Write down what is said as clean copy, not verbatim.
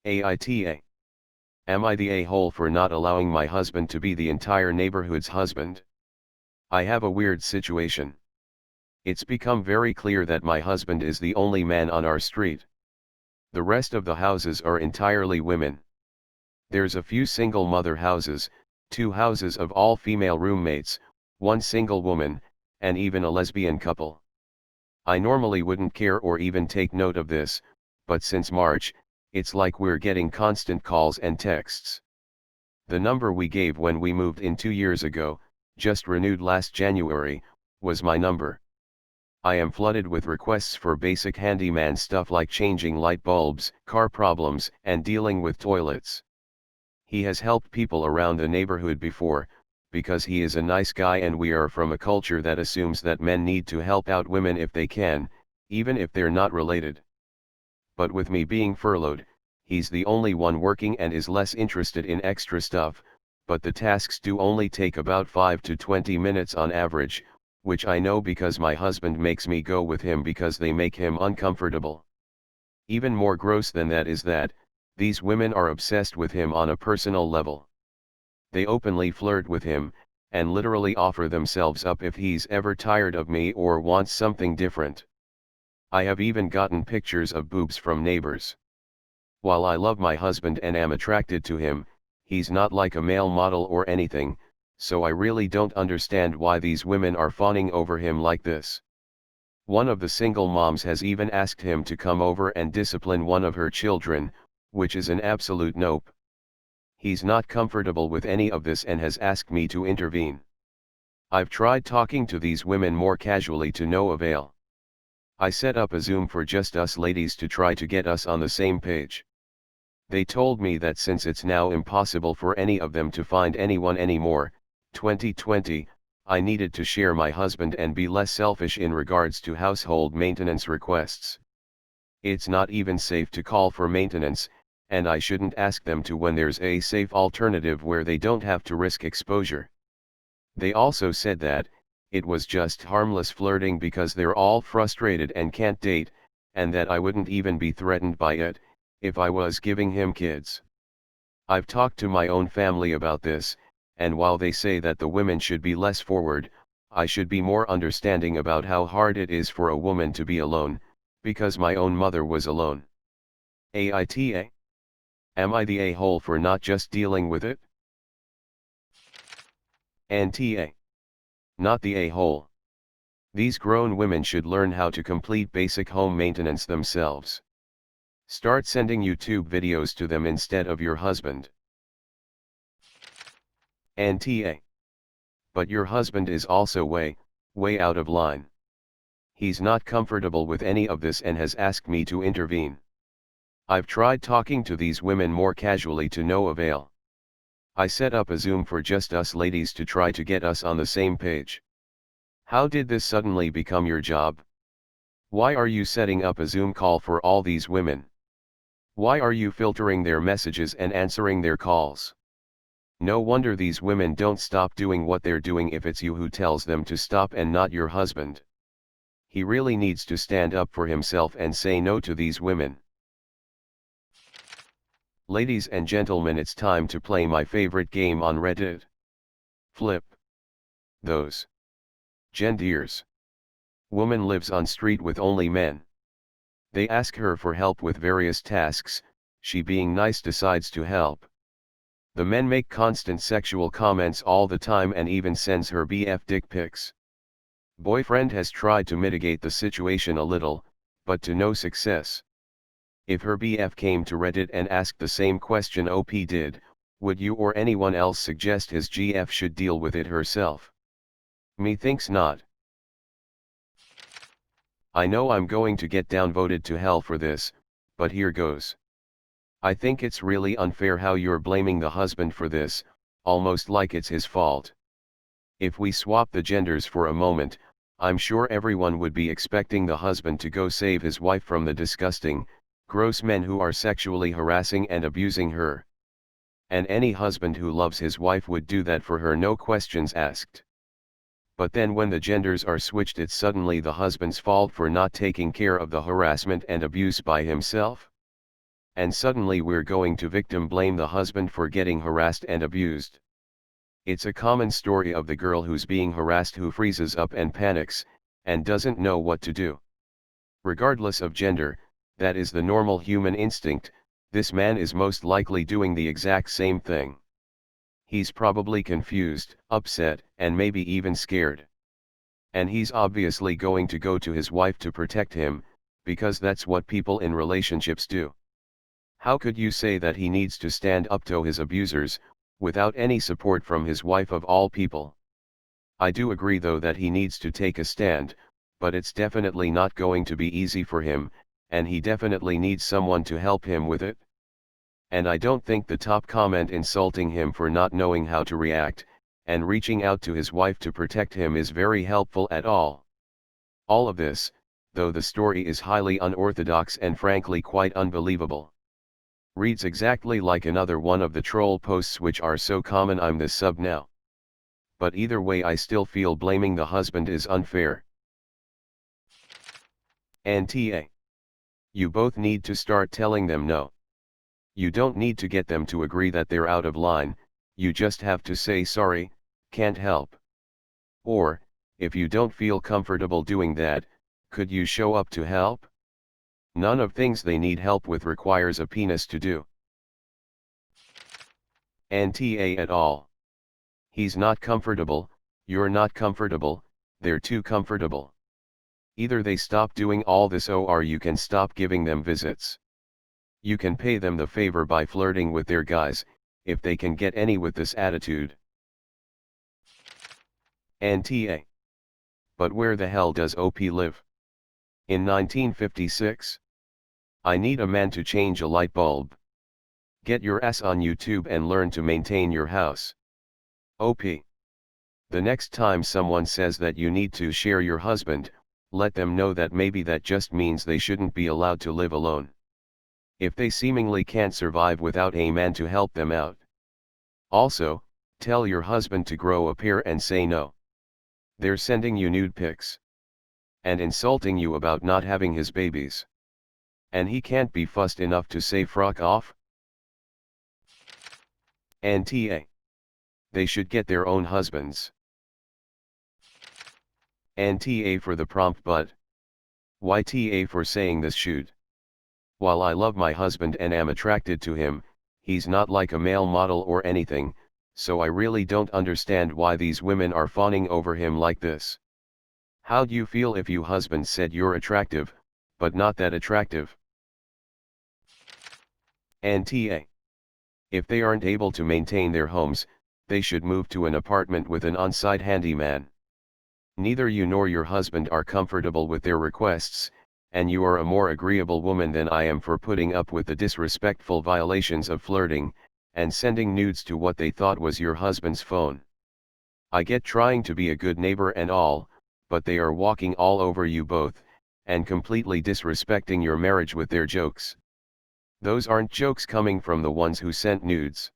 AITA. Am I the a-hole for not allowing my husband to be the entire neighborhood's husband? I have a weird situation. It's become very clear that my husband is the only man on our street. The rest of the houses are entirely women. There's a few single mother houses, 2 houses of all female roommates, 1 single woman, and even a lesbian couple. I normally wouldn't care or even take note of this, but since March, it's like we're getting constant calls and texts. The number we gave when we moved in 2 years ago, just renewed last January, was my number. I am flooded with requests for basic handyman stuff like changing light bulbs, car problems, and dealing with toilets. He has helped people around the neighborhood before, because he is a nice guy and we are from a culture that assumes that men need to help out women if they can, even if they're not related. But with me being furloughed, he's the only one working and is less interested in extra stuff, but the tasks do only take about 5 to 20 minutes on average, which I know because my husband makes me go with him because they make him uncomfortable. Even more gross than that is that, these women are obsessed with him on a personal level. They openly flirt with him, and literally offer themselves up if he's ever tired of me or wants something different. I have even gotten pictures of boobs from neighbors. While I love my husband and am attracted to him, he's not like a male model or anything, so I really don't understand why these women are fawning over him like this. One of the single moms has even asked him to come over and discipline one of her children, which is an absolute nope. He's not comfortable with any of this and has asked me to intervene. I've tried talking to these women more casually to no avail. I set up a Zoom for just us ladies to try to get us on the same page. They told me that since it's now impossible for any of them to find anyone anymore, 2020, I needed to share my husband and be less selfish in regards to household maintenance requests. It's not even safe to call for maintenance, and I shouldn't ask them to when there's a safe alternative where they don't have to risk exposure. They also said that, it was just harmless flirting because they're all frustrated and can't date, and that I wouldn't even be threatened by it, if I was giving him kids. I've talked to my own family about this, and while they say that the women should be less forward, I should be more understanding about how hard it is for a woman to be alone, because my own mother was alone. AITA? Am I the a-hole for not just dealing with it? NTA. Not the a-hole. These grown women should learn how to complete basic home maintenance themselves. Start sending YouTube videos to them instead of your husband. NTA. But your husband is also way out of line. He's not comfortable with any of this and has asked me to intervene. I've tried talking to these women more casually to no avail. I set up a Zoom for just us ladies to try to get us on the same page. How did this suddenly become your job? Why are you setting up a Zoom call for all these women? Why are you filtering their messages and answering their calls? No wonder these women don't stop doing what they're doing if it's you who tells them to stop and not your husband. He really needs to stand up for himself and say no to these women. Ladies and gentlemen, it's time to play my favorite game on Reddit. Flip those genders. Woman lives on street with only men. They ask her for help with various tasks, she being nice decides to help. The men make constant sexual comments all the time and even sends her BF dick pics. Boyfriend has tried to mitigate the situation a little, but to no success. If her BF came to Reddit and asked the same question OP did, would you or anyone else suggest his GF should deal with it herself? Me thinks not. I know I'm going to get downvoted to hell for this, but here goes. I think it's really unfair how you're blaming the husband for this, almost like it's his fault. If we swap the genders for a moment, I'm sure everyone would be expecting the husband to go save his wife from the disgusting, gross men who are sexually harassing and abusing her. And any husband who loves his wife would do that for her, no questions asked. But then when the genders are switched, it's suddenly the husband's fault for not taking care of the harassment and abuse by himself. And suddenly we're going to victim blame the husband for getting harassed and abused. It's a common story of the girl who's being harassed who freezes up and panics, and doesn't know what to do. Regardless of gender, that is the normal human instinct. This man is most likely doing the exact same thing. He's probably confused, upset, and maybe even scared. And he's obviously going to go to his wife to protect him, because that's what people in relationships do. How could you say that he needs to stand up to his abusers, without any support from his wife of all people? I do agree though that he needs to take a stand, but it's definitely not going to be easy for him, and he definitely needs someone to help him with it. And I don't think the top comment insulting him for not knowing how to react, and reaching out to his wife to protect him is very helpful at all. All of this, though the story is highly unorthodox and frankly quite unbelievable. Reads exactly like another one of the troll posts which are so common I'm this sub now. But either way I still feel blaming the husband is unfair. AITA. You both need to start telling them no. You don't need to get them to agree that they're out of line, you just have to say sorry, can't help. Or, if you don't feel comfortable doing that, could you show up to help? None of things they need help with requires a penis to do. AITA at all. He's not comfortable, you're not comfortable, they're too comfortable. Either they stop doing all this or you can stop giving them visits. You can pay them the favor by flirting with their guys, if they can get any with this attitude. AITA. But where the hell does OP live? In 1956? I need a man to change a light bulb. Get your ass on YouTube and learn to maintain your house. OP. The next time someone says that you need to share your husband, let them know that maybe that just means they shouldn't be allowed to live alone. If they seemingly can't survive without a man to help them out. Also, tell your husband to grow a pair and say no. They're sending you nude pics. And insulting you about not having his babies. And he can't be fussed enough to say fuck off? AITA. They should get their own husbands. AITA for the prompt but. YTA for saying this should. While I love my husband and am attracted to him, he's not like a male model or anything, so I really don't understand why these women are fawning over him like this. How'd you feel if you husband said you're attractive, but not that attractive? AITA. If they aren't able to maintain their homes, they should move to an apartment with an on-site handyman. Neither you nor your husband are comfortable with their requests, and you are a more agreeable woman than I am for putting up with the disrespectful violations of flirting, and sending nudes to what they thought was your husband's phone. I get trying to be a good neighbor and all, but they are walking all over you both, and completely disrespecting your marriage with their jokes. Those aren't jokes coming from the ones who sent nudes.